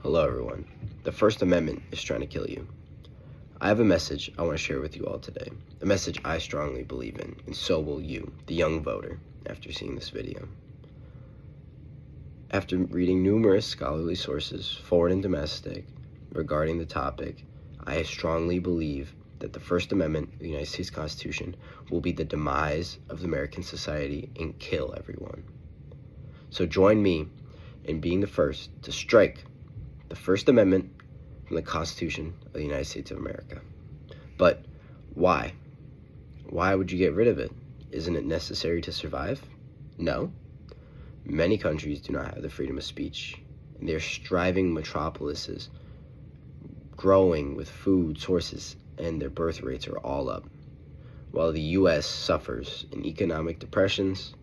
Hello everyone. The First Amendment is trying to kill you. I have a message I want to share with you all today. A message I strongly believe in, and so will you, the young voter, after seeing this video. After reading numerous scholarly sources, foreign and domestic, regarding the topic, I strongly believe that the First Amendment of the United States Constitution will be the demise of American society and kill everyone. So join me in being the first to strike the First Amendment from the Constitution of the United States of America. But why? Why would you get rid of it? Isn't it necessary to survive? No. Many countries do not have the freedom of speech, and they are striving metropolises, growing with food sources, and their birth rates are all up, while the U.S. suffers in economic depressions,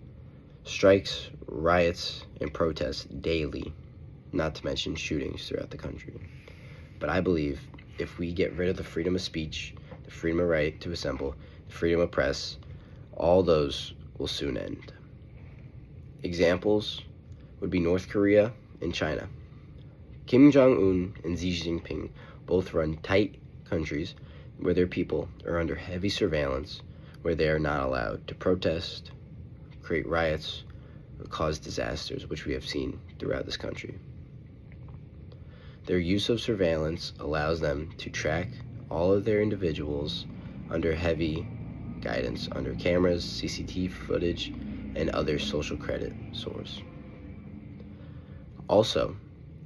strikes, riots, and protests daily, not to mention shootings throughout the country. But I believe if we get rid of the freedom of speech, the freedom of right to assemble, the freedom of press, all those will soon end. Examples would be North Korea and China. Kim Jong-un and Xi Jinping both run tight countries where their people are under heavy surveillance, where they are not allowed to protest, create riots, or cause disasters, which we have seen throughout this country. Their use of surveillance allows them to track all of their individuals under heavy guidance, under cameras, CCTV footage, and other social credit source. Also,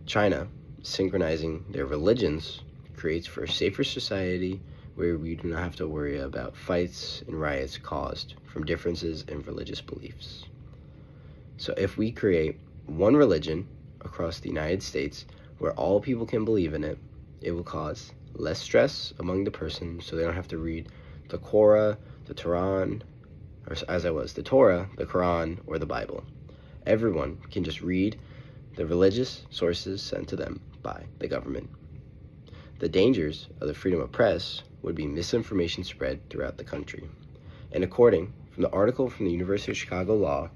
China, synchronizing their religions, creates for a safer society where we do not have to worry about fights and riots caused from differences in religious beliefs. So if we create one religion across the United States where all people can believe in it, it will cause less stress among the person, so they don't have to read the Torah, the Quran, the Torah, the Quran, or the Bible. Everyone can just read the religious sources sent to them by the government. The dangers of the freedom of press would be misinformation spread throughout the country. And according from the article from the University of Chicago Law,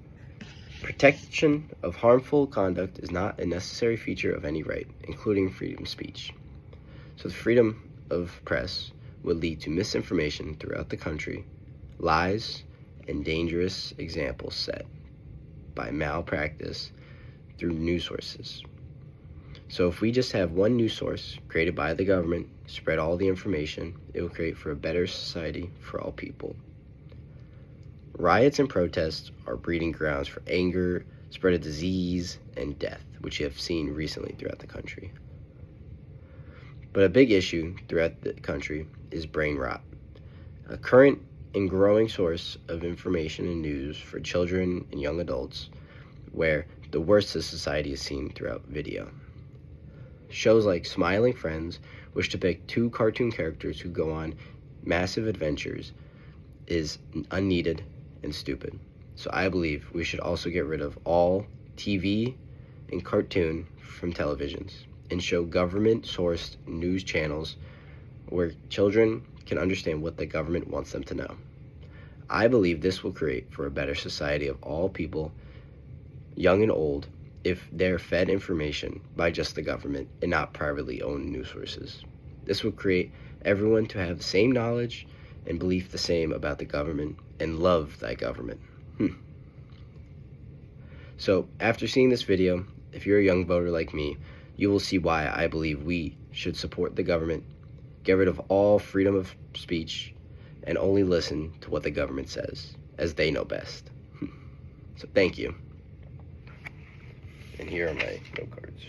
protection of harmful conduct is not a necessary feature of any right, including freedom of speech. So the freedom of press would lead to misinformation throughout the country, lies, and dangerous examples set by malpractice through news sources. So if we just have one news source created by the government, spread all the information, it will create for a better society for all people. Riots and protests are breeding grounds for anger, spread of disease, and death, which you have seen recently throughout the country. But a big issue throughout the country is brain rot, a current and growing source of information and news for children and young adults, where the worst of society is seen throughout video. Shows like Smiling Friends, which depict two cartoon characters who go on massive adventures, is unneeded and stupid. So I believe we should also get rid of all TV and cartoon from televisions and show government-sourced news channels where children can understand what the government wants them to know. I believe this will create for a better society of all people, young and old, if they're fed information by just the government and not privately owned news sources. This will create everyone to have the same knowledge and belief the same about the government and love that government. So after seeing this video, if you're a young voter like me, you will see why I believe we should support the government, get rid of all freedom of speech, and only listen to what the government says, as they know best. So thank you. And here are my note cards.